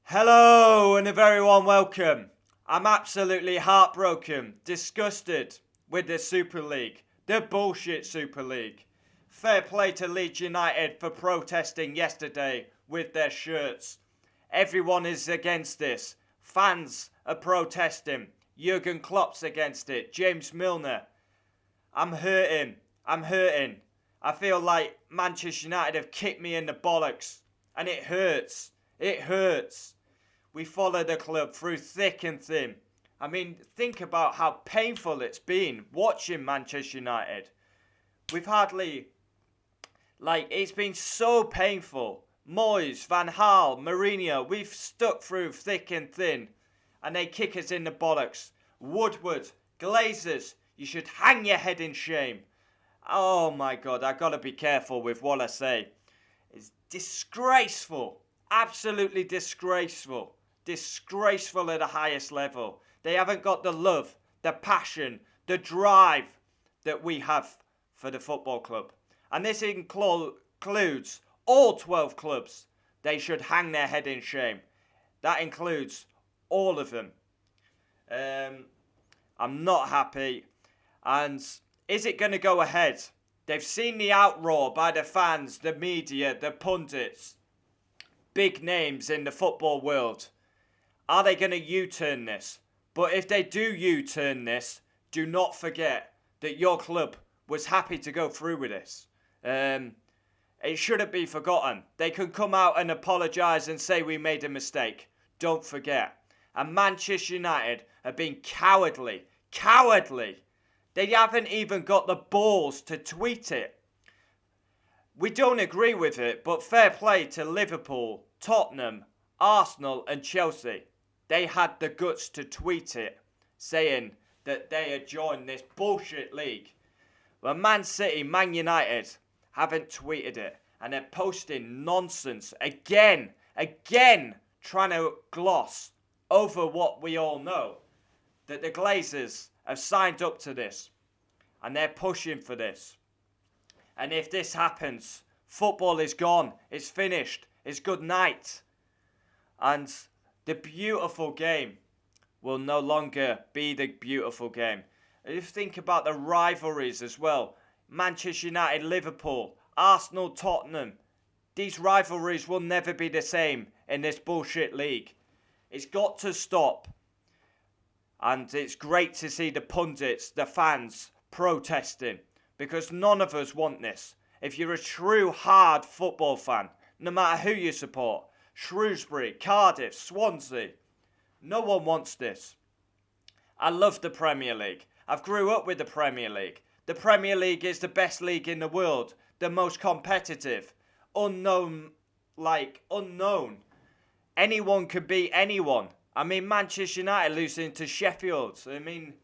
Hello and a very warm welcome. I'm absolutely heartbroken, disgusted with the Super League, the bullshit Super League. Fair play to Leeds United for protesting yesterday with their shirts. Everyone is against this. Fans are protesting. Jurgen Klopp's against it. James Milner. I'm hurting. I feel like Manchester United have kicked me in the bollocks. And it hurts. It hurts. We follow the club through thick and thin. I mean, think about how painful it's been watching Manchester United. We've hardly, it's been so painful. Moyes, Van Gaal, Mourinho, we've stuck through thick and thin. And they kick us in the bollocks. Woodward, Glazers, you should hang your head in shame. Oh my God, I've got to be careful with what I say. It's disgraceful. Absolutely disgraceful. Disgraceful at the highest level. They haven't got the love, the passion, the drive that we have for the football club. And this includes all 12 clubs. They should hang their head in shame. That includes all of them. I'm not happy. And is it going to go ahead? They've seen the outroar by the fans, the media, the pundits. Big names in the football world. Are they going to U-turn this? But if they do U-turn this, do not forget that your club was happy to go through with this. It shouldn't be forgotten. They can come out and apologise and say we made a mistake. Don't forget. And Manchester United have been cowardly. Cowardly. They haven't even got the balls to tweet it. We don't agree with it, but fair play to Liverpool, Tottenham, Arsenal and Chelsea. They had the guts to tweet it, saying that they had joined this bullshit league. Well, Man City, Man United haven't tweeted it, and they're posting nonsense again, trying to gloss over what we all know, that the Glazers have signed up to this, and they're pushing for this. And if this happens, football is gone. It's finished. It's good night. And the beautiful game will no longer be the beautiful game. If you think about the rivalries as well, Manchester United, Liverpool, Arsenal, Tottenham, these rivalries will never be the same in this bullshit league. It's got to stop. And it's great to see the pundits, the fans, protesting. Because none of us want this. If you're a true hard football fan, no matter who you support, Shrewsbury, Cardiff, Swansea, no one wants this. I love the Premier League. I've grew up with the Premier League. The Premier League is the best league in the world. The most competitive. Unknown. Anyone could beat anyone. I mean, Manchester United losing to Sheffield. I mean,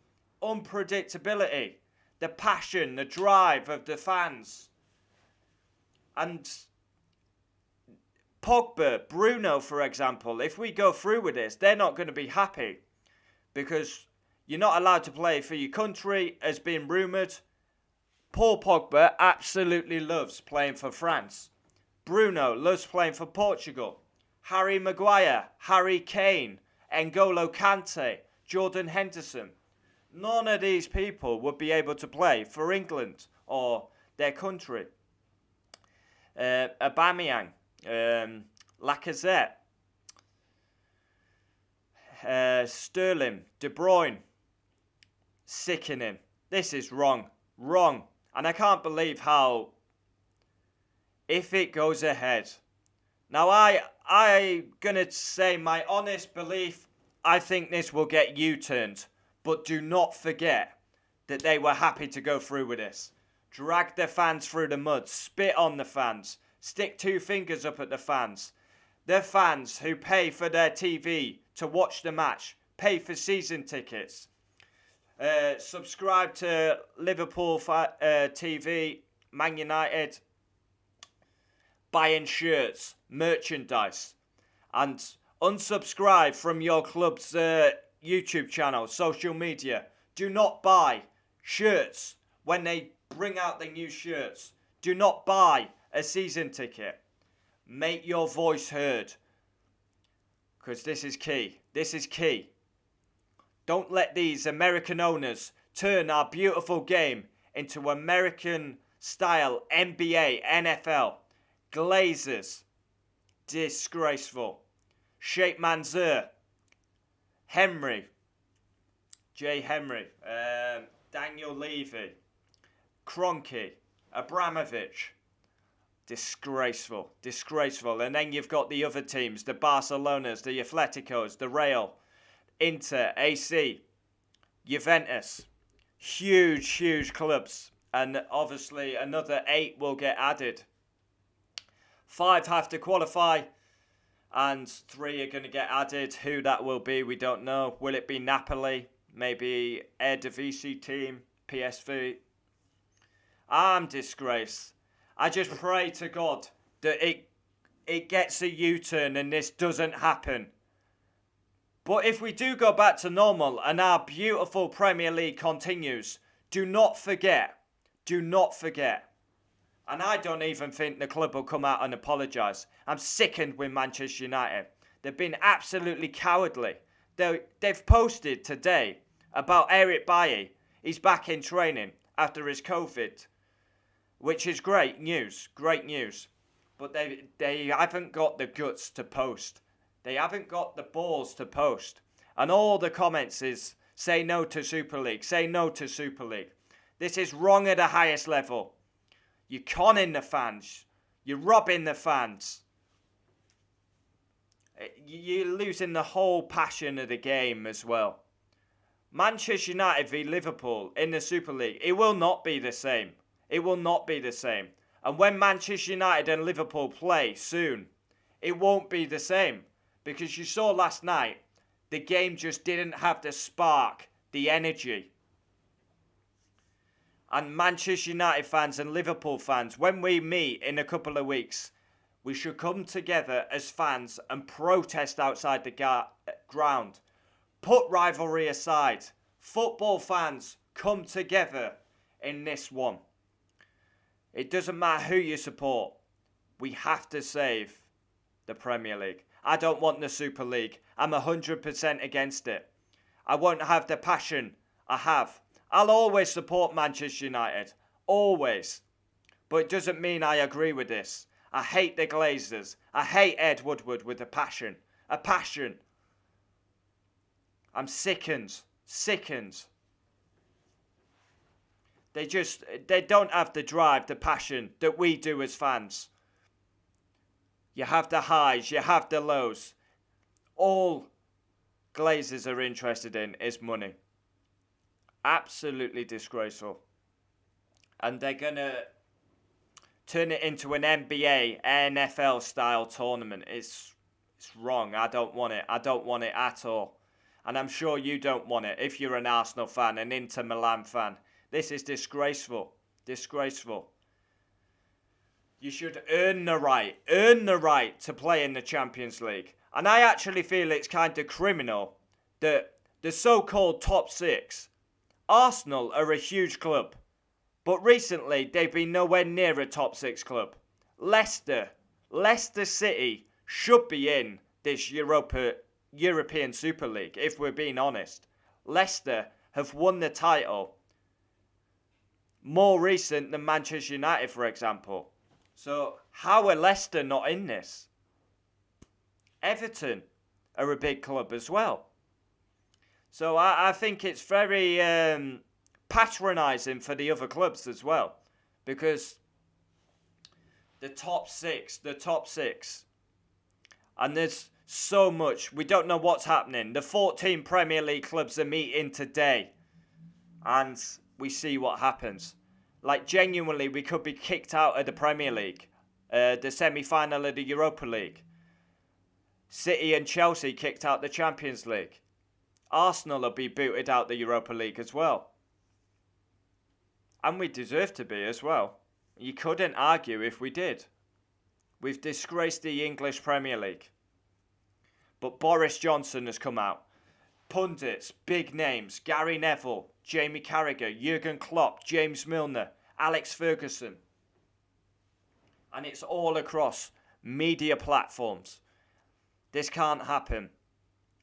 unpredictability. The passion, the drive of the fans. And Pogba, Bruno, for example, if we go through with this, they're not going to be happy. Because you're not allowed to play for your country, as been rumoured. Paul Pogba absolutely loves playing for France. Bruno loves playing for Portugal. Harry Maguire, Harry Kane, N'Golo Kante, Jordan Henderson. None of these people would be able to play for England or their country. Aubameyang, Lacazette, Sterling, De Bruyne. Sickening. This is wrong. Wrong. And I can't believe how, if it goes ahead. Now I gonna say my honest belief, I think this will get U-turned. But do not forget that they were happy to go through with this. Drag the fans through the mud. Spit on the fans. Stick two fingers up at the fans. The fans who pay for their TV to watch the match. Pay for season tickets. Subscribe to Liverpool TV, Man United. Buying shirts, merchandise. And unsubscribe from your club's YouTube channel, social media. Do not buy shirts when they bring out the new shirts. Do not buy a season ticket. Make your voice heard. because this is key. This is key. Don't let these American owners turn our beautiful game into American-style NBA, NFL. Glazers. Disgraceful. Sheikh Mansour. Henry. Jay Henry. Daniel Levy. Kroenke. Abramovich. Disgraceful. Disgraceful. And then you've got the other teams. The Barcelonas, the Atleticos, the Real, Inter, AC, Juventus. Huge, huge clubs. And obviously another 8 will get added. 5 have to qualify. And 3 are going to get added. Who that will be, we don't know. Will it be Napoli? Maybe Eredivisie team? PSV? I'm disgraced. I just pray to God that it gets a U-turn and this doesn't happen. But if we do go back to normal and our beautiful Premier League continues, do not forget. And I don't even think the club will come out and apologise. I'm sickened with Manchester United. They've been absolutely cowardly. They've posted today about Eric Bailly. He's back in training after his COVID, which is great news. But they haven't got the guts to post. They haven't got the balls to post. And all the comments is, say no to Super League, say no to Super League. This is wrong at the highest level. You're conning the fans. You're robbing the fans. You're losing the whole passion of the game as well. Manchester United v Liverpool in the Super League, it will not be the same. It will not be the same. And when Manchester United and Liverpool play soon, it won't be the same. Because you saw last night, the game just didn't have the spark, the energy. And Manchester United fans and Liverpool fans, when we meet in a couple of weeks, we should come together as fans and protest outside the ground. Put rivalry aside. Football fans, come together in this one. It doesn't matter who you support. We have to save the Premier League. I don't want the Super League. I'm 100% against it. I won't have the passion I have. I'll always support Manchester United. Always. But it doesn't mean I agree with this. I hate the Glazers. I hate Ed Woodward with a passion. A passion. I'm sickened. They don't have the drive, the passion that we do as fans. You have the highs, you have the lows. All Glazers are interested in is money. Absolutely disgraceful. And they're going to turn it into an NBA, NFL style tournament. It's wrong. I don't want it. I don't want it at all. And I'm sure you don't want it if you're an Arsenal fan, an Inter Milan fan. This is disgraceful. Disgraceful. You should earn the right to play in the Champions League. And I actually feel it's kind of criminal that the so-called top 6, Arsenal are a huge club. But recently, they've been nowhere near a top 6 club. Leicester City should be in this European Super League, if we're being honest. Leicester have won the title more recent than Manchester United, for example. So, how are Leicester not in this? Everton are a big club as well. So, I think it's very patronising for the other clubs as well. Because the top six. And there's so much. We don't know what's happening. The 14 Premier League clubs are meeting today. And we see what happens. Like, genuinely, we could be kicked out of the Premier League. The semi-final of the Europa League. City and Chelsea kicked out the Champions League. Arsenal will be booted out the Europa League as well. And we deserve to be as well. You couldn't argue if we did. We've disgraced the English Premier League. But Boris Johnson has come out. Pundits, big names, Gary Neville, Jamie Carragher, Jurgen Klopp, James Milner, Alex Ferguson. And it's all across media platforms. This can't happen.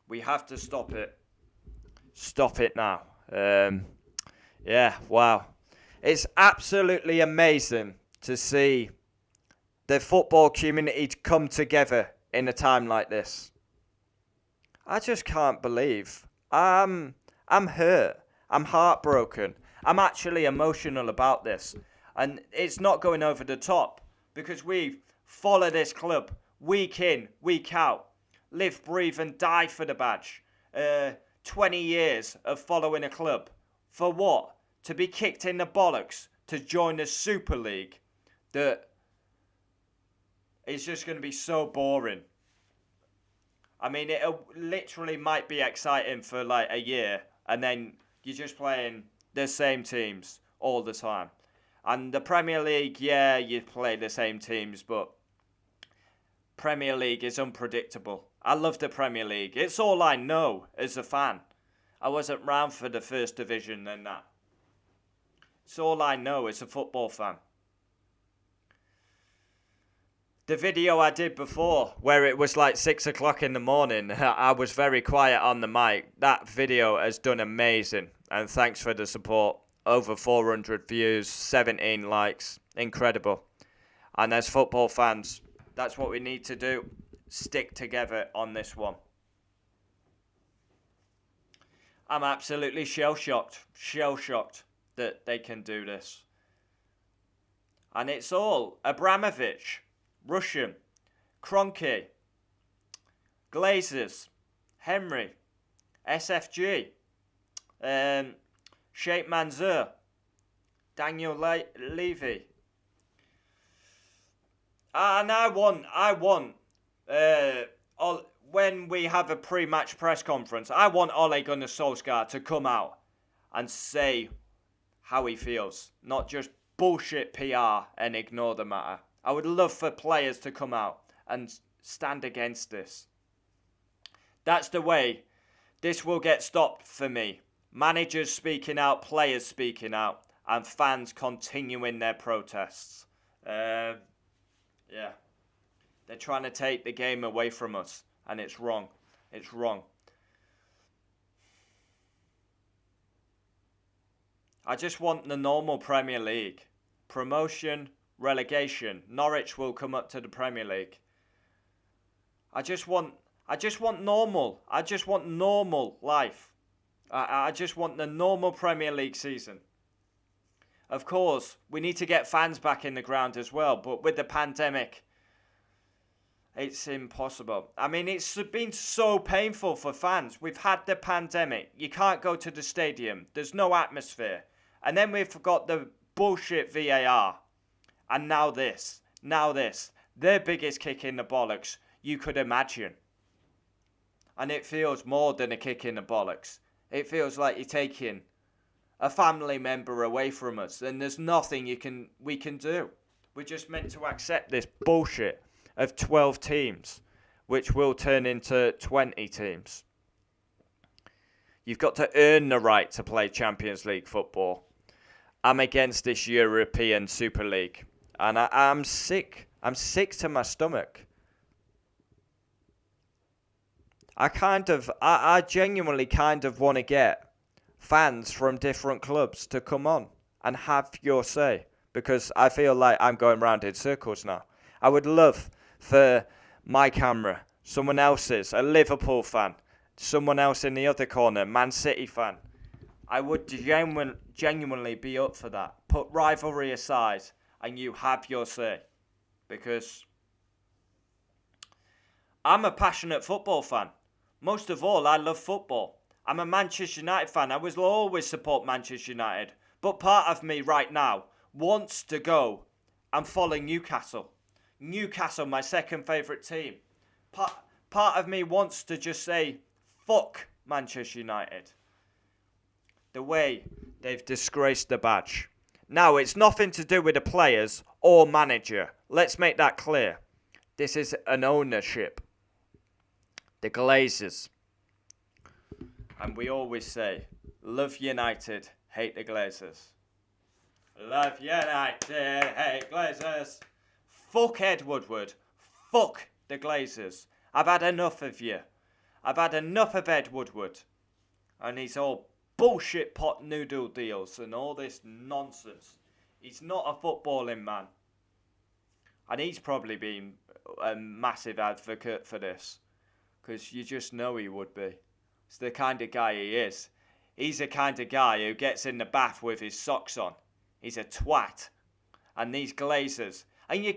We have to stop it. Stop it now. Yeah, wow. It's absolutely amazing to see the football community come together in a time like this. I just can't believe. I'm hurt. I'm heartbroken. I'm actually emotional about this. And it's not going over the top because we follow this club week in, week out. Live, breathe and die for the badge. 20 years of following a club. For what? To be kicked in the bollocks to join the Super League that is just going to be so boring. I mean, it literally might be exciting for like a year, and then you're just playing the same teams all the time. And the Premier League, yeah, you play the same teams, but Premier League is unpredictable. I love the Premier League. It's all I know as a fan. I wasn't round for the first division and that. It's all I know as a football fan. The video I did before, where it was like 6 o'clock in the morning, I was very quiet on the mic. That video has done amazing. And thanks for the support. Over 400 views, 17 likes. Incredible. And as football fans, that's what we need to do. Stick together on this one. I'm absolutely shell-shocked. Shell-shocked that they can do this. And it's all Abramovich, Russian, Kroenke, Glazers, Henry, SFG, Sheikh Mansour, Daniel Levy. And I want, when we have a pre-match press conference, I want Ole Gunnar Solskjaer to come out and say how he feels, not just bullshit PR and ignore the matter. I would love for players to come out and stand against this. That's the way this will get stopped for me. Managers speaking out, players speaking out, and fans continuing their protests. Yeah. They're trying to take the game away from us, and it's wrong. It's wrong. I just want the normal Premier League. Promotion, relegation. Norwich will come up to the Premier League. I just want normal. I just want normal life. I just want the normal Premier League season. Of course, we need to get fans back in the ground as well, but with the pandemic, it's impossible. I mean, it's been so painful for fans. We've had the pandemic. You can't go to the stadium. There's no atmosphere. And then we've got the bullshit VAR. And now this. The biggest kick in the bollocks you could imagine. And it feels more than a kick in the bollocks. It feels like you're taking a family member away from us. And there's nothing we can do. We're just meant to accept this bullshit of 12 teams, which will turn into 20 teams. You've got to earn the right to play Champions League football. I'm against this European Super League. And I'm sick. I'm sick to my stomach. I genuinely kind of want to get fans from different clubs to come on and have your say. Because I feel like I'm going round in circles now. I would love for my camera, someone else's, a Liverpool fan, someone else in the other corner, Man City fan. I would genuinely be up for that. Put rivalry aside and you have your say. Because I'm a passionate football fan. Most of all, I love football. I'm a Manchester United fan. I will always support Manchester United. But part of me right now wants to go and follow Newcastle. Newcastle, my second favourite team. Part of me wants to just say, fuck Manchester United. The way they've disgraced the badge. Now, it's nothing to do with the players or manager. Let's make that clear. This is an ownership. The Glazers. And we always say, love United, hate the Glazers. Love United, hate Glazers. Fuck Ed Woodward. Fuck the Glazers. I've had enough of you. I've had enough of Ed Woodward. And his all bullshit pot noodle deals and all this nonsense. He's not a footballing man. And he's probably been a massive advocate for this. Because you just know he would be. It's the kind of guy he is. He's the kind of guy who gets in the bath with his socks on. He's a twat. And these Glazers. And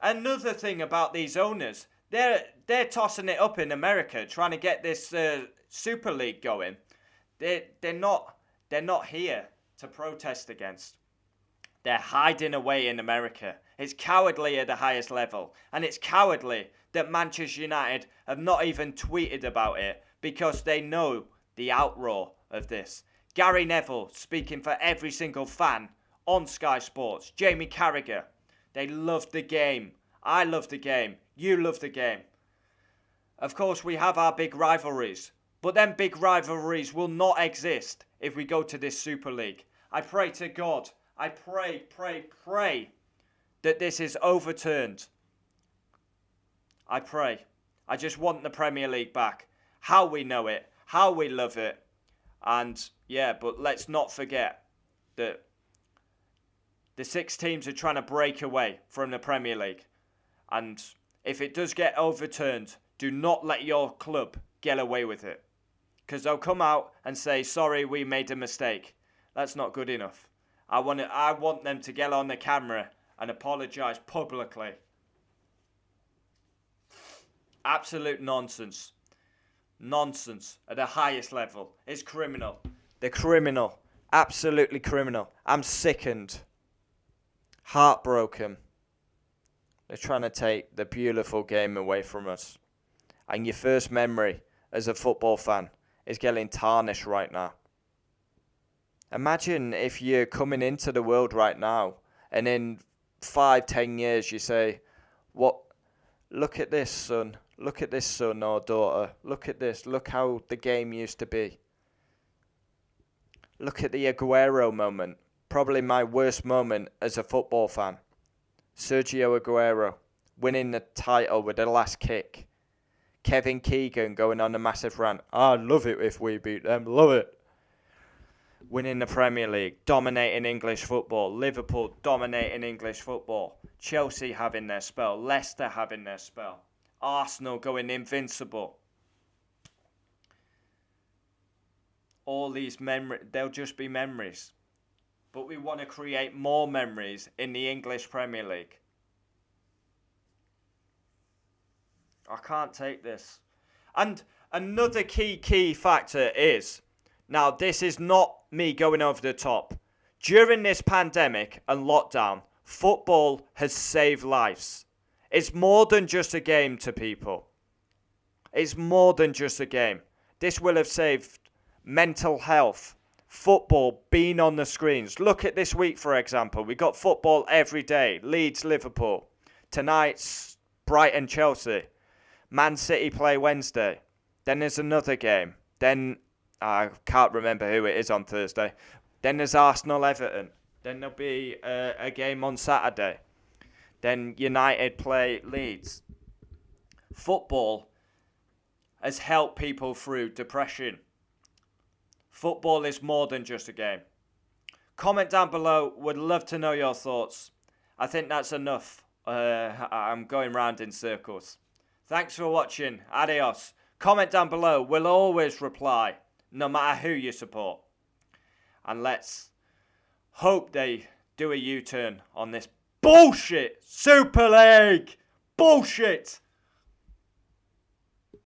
another thing about these owners, they're tossing it up in America, trying to get this Super League going. They're not here to protest against. They're hiding away in America. It's cowardly at the highest level. And it's cowardly that Manchester United have not even tweeted about it because they know the outroar of this. Gary Neville speaking for every single fan on Sky Sports. Jamie Carragher. They love the game. I love the game. You love the game. Of course, we have our big rivalries. But them big rivalries will not exist if we go to this Super League. I pray to God. I pray that this is overturned. I pray. I just want the Premier League back. How we know it. How we love it. And yeah, but let's not forget that the 6 teams are trying to break away from the Premier League. And if it does get overturned, do not let your club get away with it. Because they'll come out and say, sorry, we made a mistake. That's not good enough. I want them to get on the camera and apologise publicly. Absolute nonsense. Nonsense at the highest level. It's criminal. They're criminal. Absolutely criminal. I'm sickened. Heartbroken. They're trying to take the beautiful game away from us. And your first memory as a football fan is getting tarnished right now. Imagine if you're coming into the world right now and in 5-10 years you say, "What? Look at this, son. Look at this, son or daughter. Look at this. Look how the game used to be. Look at the Aguero moment. Probably my worst moment as a football fan. Sergio Aguero winning the title with the last kick. Kevin Keegan going on a massive rant. I'd love it if we beat them. Love it. Winning the Premier League, dominating English football, Liverpool dominating English football, Chelsea having their spell, Leicester having their spell, Arsenal going invincible. All these memories, they'll just be memories. But we want to create more memories in the English Premier League. I can't take this. And another key factor is, now this is not me going over the top. During this pandemic and lockdown, football has saved lives. It's more than just a game to people. It's more than just a game. This will have saved mental health. Football being on the screens. Look at this week, for example. We got football every day. Leeds, Liverpool. Tonight's Brighton, Chelsea. Man City play Wednesday. Then there's another game. Then I can't remember who it is on Thursday. Then there's Arsenal, Everton. Then there'll be a game on Saturday. Then United play Leeds. Football has helped people through depression. Football is more than just a game. Comment down below. Would love to know your thoughts. I think that's enough. I'm going round in circles. Thanks for watching. Adios. Comment down below. We'll always reply, no matter who you support. And let's hope they do a U-turn on this bullshit Super League. Bullshit.